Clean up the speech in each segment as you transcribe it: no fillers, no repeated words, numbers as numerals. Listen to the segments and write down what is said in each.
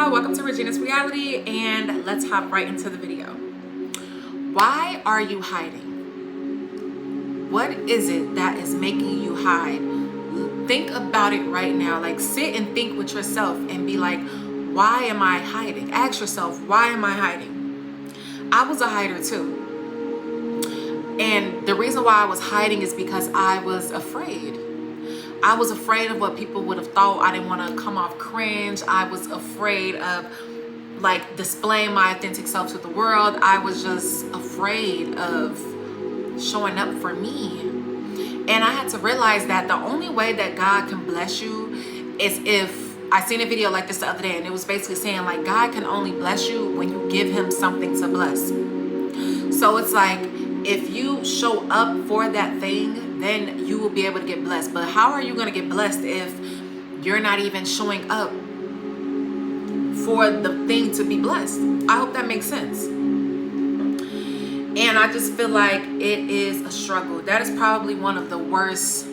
y'all, welcome to Regina's Reality, and let's hop right into the video. Why are you hiding? What is it that is making you hide? Think about it right now. Like, sit and think with yourself and be like, why am I hiding? Ask yourself, why am I hiding? I was a hider too. And the reason why I was hiding is because I was afraid. I was afraid of what people would have thought. I didn't want to come off cringe. I was afraid of like displaying my authentic self to the world. I was just afraid of showing up for me. And I had to realize that the only way that God can bless you is if, I seen a video like this the other day, and it was basically saying like God can only bless you when you give him something to bless. So it's like, if you show up for that thing, then you will be able to get blessed. But how are you going to get blessed if you're not even showing up for the thing to be blessed? I hope that makes sense. And I just feel like it is a struggle. That is probably one of the worst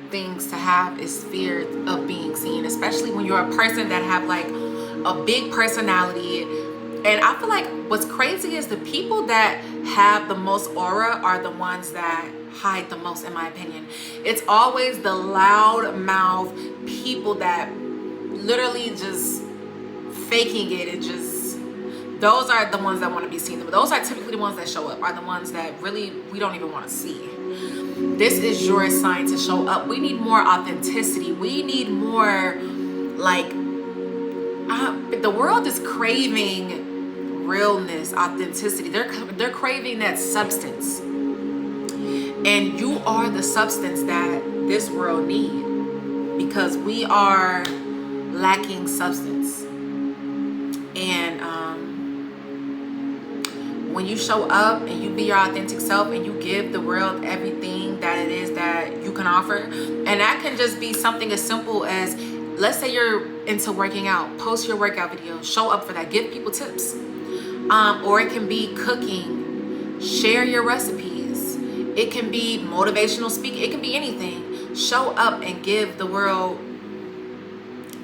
things to have, is fear of being seen, especially when you're a person that have like a big personality. And I feel like what's crazy is the people that have the most aura are the ones that hide the most, in my opinion. It's always the loud mouth people that literally just faking it, and just, those are the ones that want to be seen. Those are typically the ones that show up, are the ones that really we don't even want to see. This is your sign to show up. We need more authenticity. We need more, like, the world is craving realness, authenticity. They're craving that substance, and you are the substance that this world needs, because we are lacking substance. And when you show up and you be your authentic self and you give the world everything that it is that you can offer, and that can just be something as simple as, let's say you're into working out, post your workout video, show up for that, give people tips. Or it can be cooking, share your recipes. It can be motivational speaking. It can be anything. Show up and give the world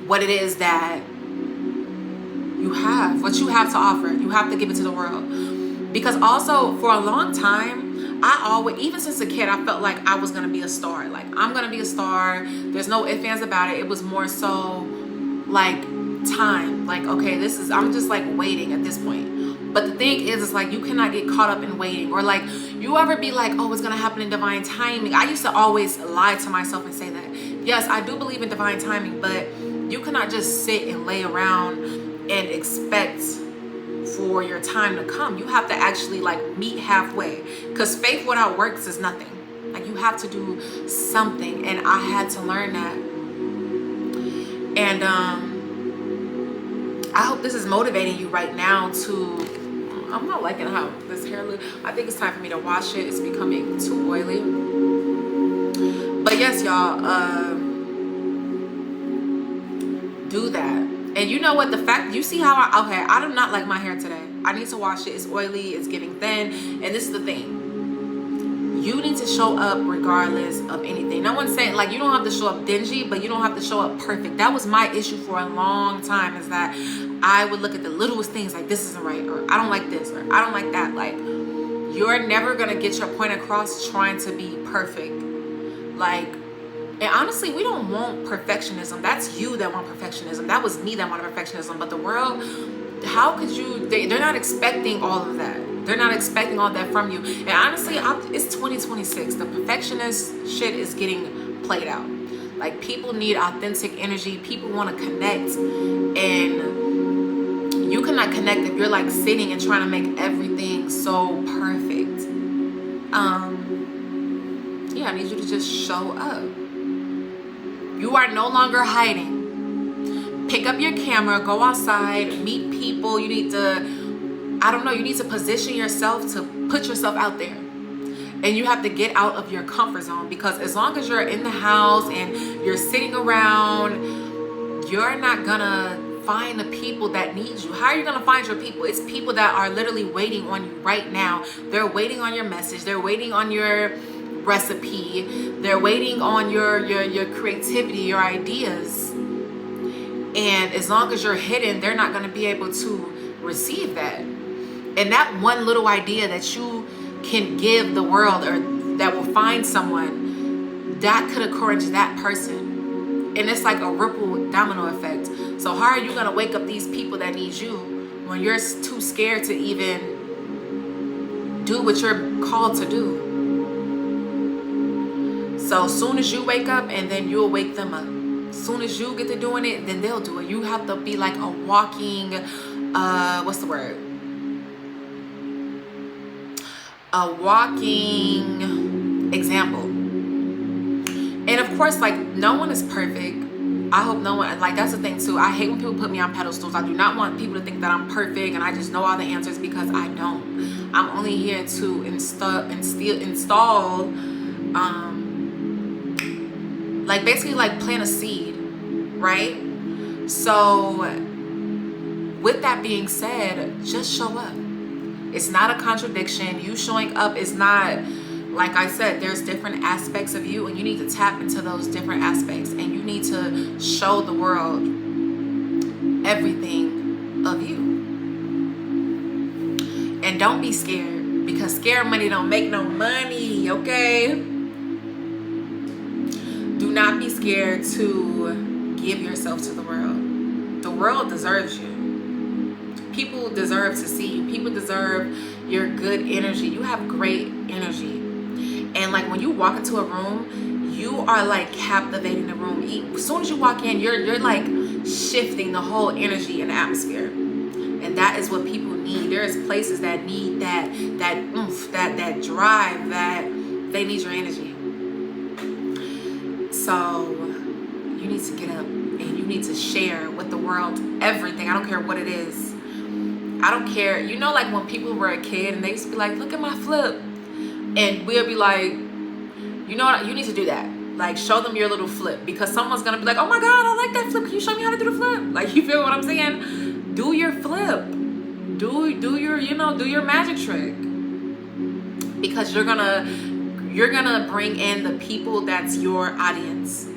what it is that you have, what you have to offer. You have to give it to the world. Because also, for a long time, I always, even since a kid, I felt like I was going to be a star. Like, I'm going to be a star. There's no ifs, ands about it. It was more so like time. Like, okay, I'm just like waiting at this point. But the thing is, it's like you cannot get caught up in waiting. Or like, you ever be like, oh, it's going to happen in divine timing. I used to always lie to myself and say that. Yes, I do believe in divine timing, but you cannot just sit and lay around and expect for your time to come. You have to actually like meet halfway, because faith without works is nothing. Like, you have to do something, and I had to learn that. And I hope this is motivating you right now to, I'm not liking how this hair looks. I think it's time for me to wash it. It's becoming too oily. But yes, y'all, do that. And you know what? The fact, you see how I do not like my hair today. I need to wash it. It's oily. It's getting thin. And this is the thing. You need to show up regardless of anything. No one's saying, like, you don't have to show up dingy, but you don't have to show up perfect. That was my issue for a long time, is that I would look at the littlest things like, this isn't right, or I don't like this, or I don't like that. Like, you're never going to get your point across trying to be perfect. Like, and honestly, we don't want perfectionism. That's you that want perfectionism. That was me that wanted perfectionism. But the world, how could you, they're not expecting all of that. They're not expecting all that from you. And honestly, it's 2026. The perfectionist shit is getting played out. Like, people need authentic energy. People want to connect. And you cannot connect if you're like sitting and trying to make everything so perfect. Yeah, I need you to just show up. You are no longer hiding. Pick up your camera, go outside, meet people. You need to, I don't know, you need to position yourself to put yourself out there. And you have to get out of your comfort zone, because as long as you're in the house and you're sitting around, you're not gonna find the people that need you. How are you gonna find your people? It's people that are literally waiting on you right now. They're waiting on your message. They're waiting on your recipe. They're waiting on your creativity, your ideas. And as long as you're hidden, they're not going to be able to receive that. And that one little idea that you can give the world, or that will find someone, that could encourage that person. And it's like a ripple domino effect. So how are you going to wake up these people that need you when you're too scared to even do what you're called to do? So as soon as you wake up, and then you'll wake them up. As soon as you get to doing it, then they'll do it. You have to be like a walking, what's the word? A walking example. And of course, like, no one is perfect. I hope no one, like, that's the thing too. I hate when people put me on pedestals. I do not want people to think that I'm perfect and I just know all the answers, because I don't. I'm only here to install like, basically like plant a seed, right? So with that being said, just show up. It's not a contradiction. You showing up is not, like I said, there's different aspects of you, and you need to tap into those different aspects, and you need to show the world everything of you. And don't be scared, because scared money don't make no money, okay? Do not be scared to give yourself to the world. The world deserves you. People deserve to see you. People deserve your good energy. You have great energy. And like, when you walk into a room, you are like captivating the room. As soon as you walk in, you're like shifting the whole energy in the atmosphere. And that is what people need. There's places that need that oomph, that drive, that they need your energy. So you need to get up and you need to share with the world everything. I don't care what it is. I don't care. You know, like when people were a kid and they used to be like, look at my flip. And we'll be like, you know what? You need to do that. Like, show them your little flip, because someone's going to be like, oh my God, I like that flip. Can you show me how to do the flip? Like, you feel what I'm saying? Do your flip. Do your, do your magic trick. Because you're gonna bring in the people that's your audience.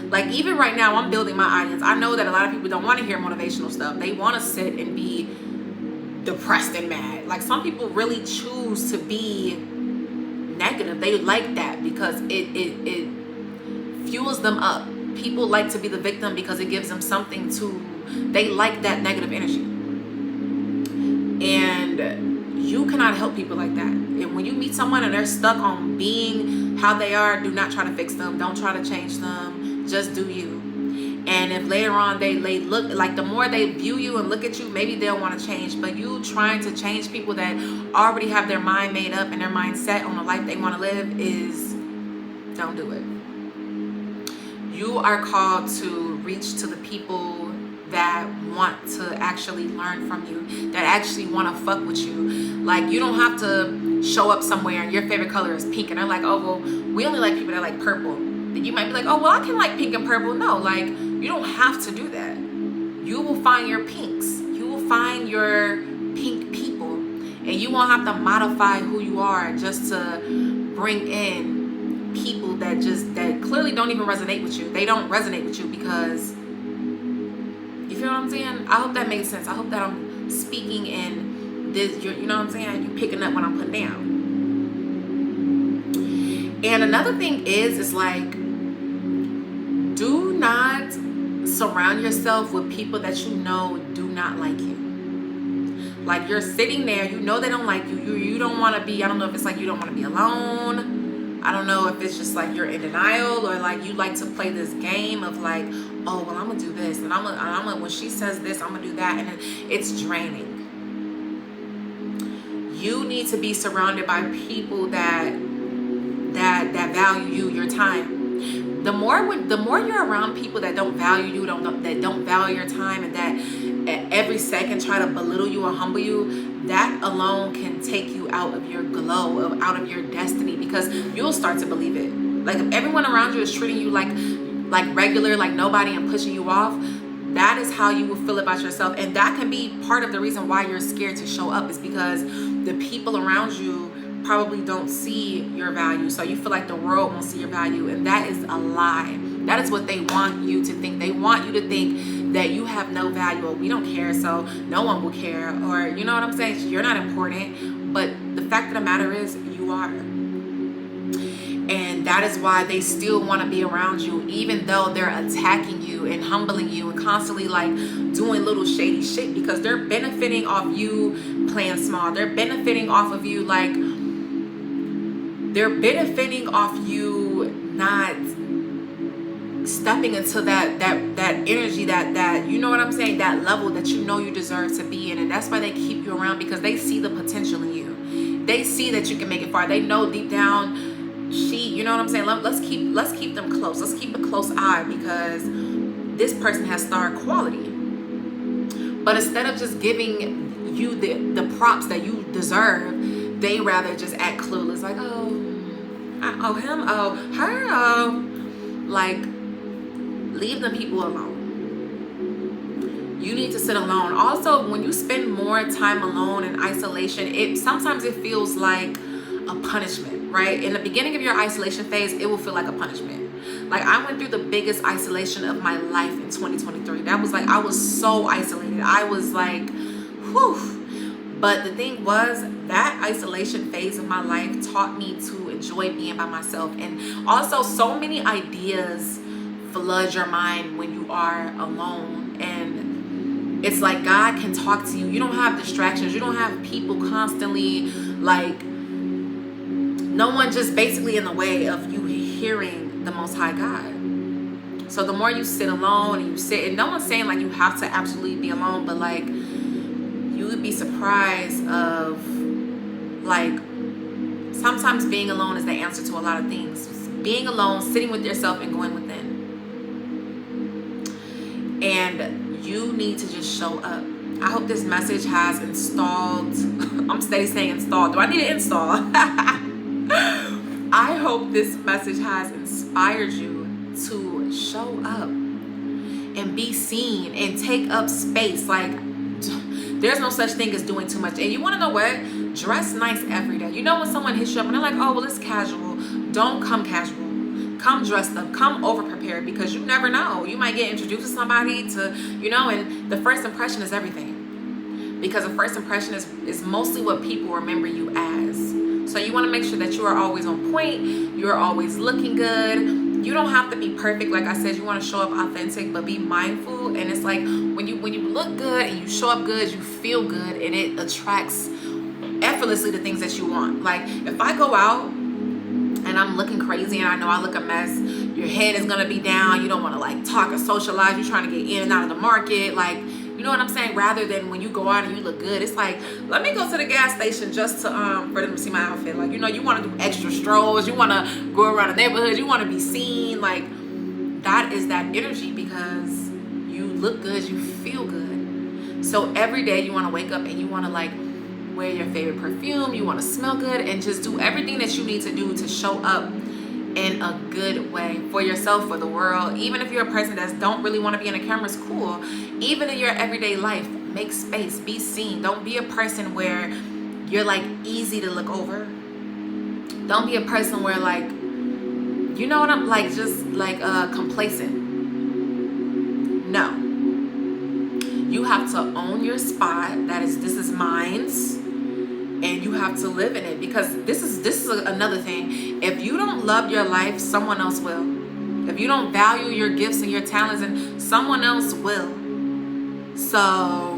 Like, even right now, I'm building my audience. I know that a lot of people don't want to hear motivational stuff. They want to sit and be depressed and mad. Like, some people really choose to be negative. They like that because it fuels them up. People like to be the victim because it gives them something to, they like that negative energy. And you cannot help people like that. And when you meet someone and they're stuck on being how they are, do not try to fix them. Don't try to change them. Just do you. And if later on they look, like, the more they view you and look at you, maybe they'll want to change. But you trying to change people that already have their mind made up and their mind set on the life they want to live, is, don't do it. You are called to reach to the people that want to actually learn from you, that actually want to fuck with you. Like, you don't have to show up somewhere and your favorite color is pink and they're like, oh, well, we only like people that like purple. You might be like, oh, well, I can like pink and purple. No, like, you don't have to do that. You will find your pinks. You will find your pink people, and you won't have to modify who you are just to bring in people that clearly don't even resonate with you. They don't resonate with you because, you feel what I'm saying? I hope that makes sense. I hope that I'm speaking in this, you know what I'm saying? You picking up what I'm putting down. And another thing is like, do not surround yourself with people that you know do not like you. Like, you're sitting there, you know they don't like you. You don't want to be, I don't know if it's like you don't want to be alone. I don't know if it's just like you're in denial, or like you like to play this game of like, oh, well, I'm gonna do this, and I'm gonna when she says this, I'm gonna do that, and it's draining. You need to be surrounded by people that value you, your time. The more you're around people that don't value you, that don't value your time, and that at every second try to belittle you or humble you, that alone can take you out of your glow, out of your destiny, because you'll start to believe it. Like, if everyone around you is treating you like regular, like nobody, and pushing you off, that is how you will feel about yourself. And that can be part of the reason why you're scared to show up, is because the people around you probably don't see your value. So you feel like the world won't see your value, and that is a lie. That is what they want you to think. They want you to think that you have no value, or we don't care, so no one will care, or you know what I'm saying, you're not important. But the fact of the matter is, you are. And that is why they still want to be around you, even though they're attacking you and humbling you and constantly like doing little shady shit, because they're benefiting off you playing small. They're benefiting off of you, like they're benefiting off you not stepping into that energy, that you know what I'm saying, that level that you know you deserve to be in. And that's why they keep you around, because they see the potential in you. They see that you can make it far. They know deep down, you know what I'm saying, let's keep them close. Let's keep a close eye, because this person has star quality. But instead of just giving you the props that you deserve, they rather just act clueless, like, oh him, oh her, oh. Like, leave them people alone. You need to sit alone. Also, when you spend more time alone in isolation, sometimes it feels like a punishment, right? In the beginning of your isolation phase, it will feel like a punishment. Like, I went through the biggest isolation of my life in 2023. That was like, I was so isolated. I was like, whew. But the thing was, that isolation phase of my life taught me to enjoy being by myself. And also, so many ideas flood your mind when you are alone. And it's like God can talk to you. You don't have distractions. You don't have people constantly, like, no one just basically in the way of you hearing the Most High God. So the more you sit alone and you sit, and no one's saying like you have to absolutely be alone, but like, you would be surprised of, like, sometimes being alone is the answer to a lot of things. Being alone, sitting with yourself and going within. And you need to just show up. I hope this message has installed, I'm steady saying installed. Do I need to install? I hope this message has inspired you to show up and be seen and take up space. Like, there's no such thing as doing too much. And you want to know what? Dress nice every day. You know, when someone hits you up and they're like, oh, well, it's casual. Don't come casual. Come dressed up. Come over prepared, because you never know. You might get introduced to somebody to, you know, and the first impression is everything. Because the first impression is mostly what people remember you as. So you want to make sure that you are always on point. You're always looking good. You don't have to be perfect. Like I said, you want to show up authentic, but be mindful. And it's like, when you look good and you show up good, you feel good, and it attracts effortlessly the things that you want. Like, if I go out and I'm looking crazy and I know I look a mess, your head is going to be down. You don't want to like talk or socialize. You're trying to get in and out of the market. Like, you know what I'm saying? Rather than when you go out and you look good, it's like, let me go to the gas station just to for them to see my outfit. Like, you know, you want to do extra strolls. You want to go around the neighborhood. You want to be seen. Like, that is that energy, because you look good. You feel good. So every day you want to wake up and you want to like wear your favorite perfume. You want to smell good and just do everything that you need to do to show up in a good way for yourself, for the world. Even if you're a person that don't really want to be in a camera, it's cool. Even in your everyday life, make space, be seen. Don't be a person where you're like easy to look over. Don't be a person where, like, you know what I'm like, just like complacent. No. You have to own your spot. This is mine's. And you have to live in it, because this is another thing. If you don't love your life, someone else will. If you don't value your gifts and your talents, and someone else will. So,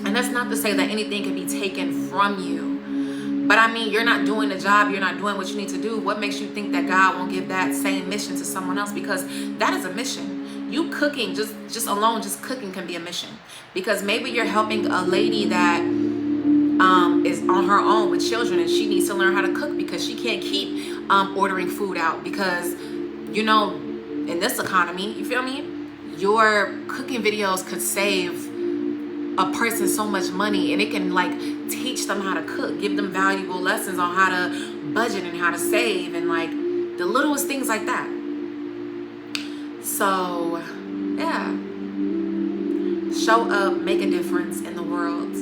and that's not to say that anything can be taken from you, but I mean, you're not doing the job, you're not doing what you need to do. What makes you think that God won't give that same mission to someone else? Because that is a mission. You cooking, just cooking can be a mission, because maybe you're helping a lady that is on her own with children, and she needs to learn how to cook, because she can't keep ordering food out, because, you know, in this economy, you feel me, your cooking videos could save a person so much money, and it can like teach them how to cook, give them valuable lessons on how to budget and how to save, and like the littlest things like that. So yeah, show up, make a difference in the world.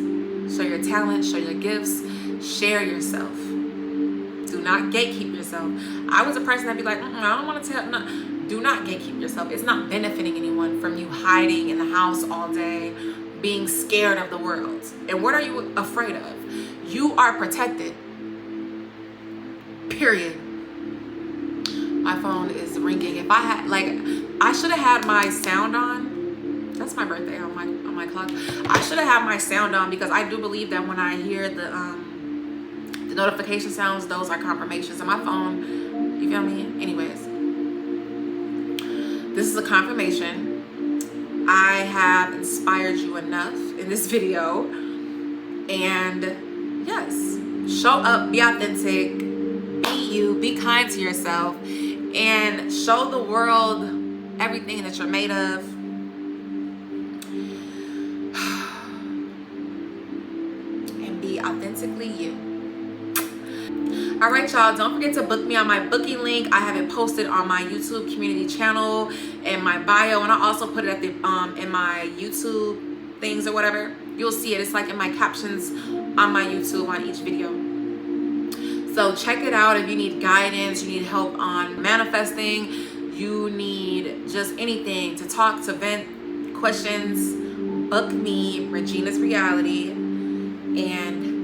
Show your talent, show your gifts, share yourself. Do not gatekeep yourself. I was a person that'd be like, I don't want to tell, no. Do not gatekeep yourself. It's not benefiting anyone from you hiding in the house all day, being scared of the world. And what are you afraid of? You are protected. Period. My phone is ringing. If I had, like, I should have had my sound on. That's my birthday on my clock. I should have had my sound on, because I do believe that when I hear the notification sounds, those are confirmations. And my phone, you feel me? Anyways, this is a confirmation. I have inspired you enough in this video. And yes, show up, be authentic, be you, be kind to yourself, and show the world everything that you're made of. And be authentically you. All right, y'all, don't forget to book me on my booking link. I have it posted on my YouTube community channel in my bio, and I also put it at the in my YouTube things or whatever. You'll see it. It's like in my captions on my YouTube on each video. So check it out. If you need guidance, you need help on manifesting, you need just anything to talk, to vent, questions, book me, Regina's Reality. And